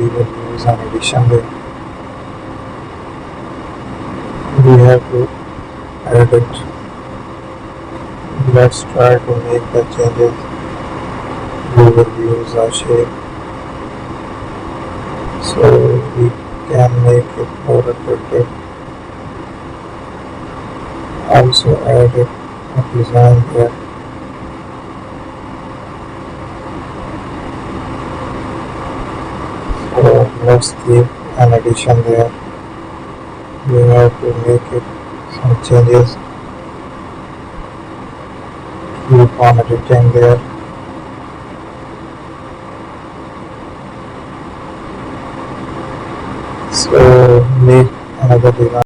we will use an addition layer. We have to add it. Let's try to make the changes. We will use a shape so we can make it more attractive. Also add a design here. So let's give an addition there. We have to make it some changes. Keep on editing there. So make another design.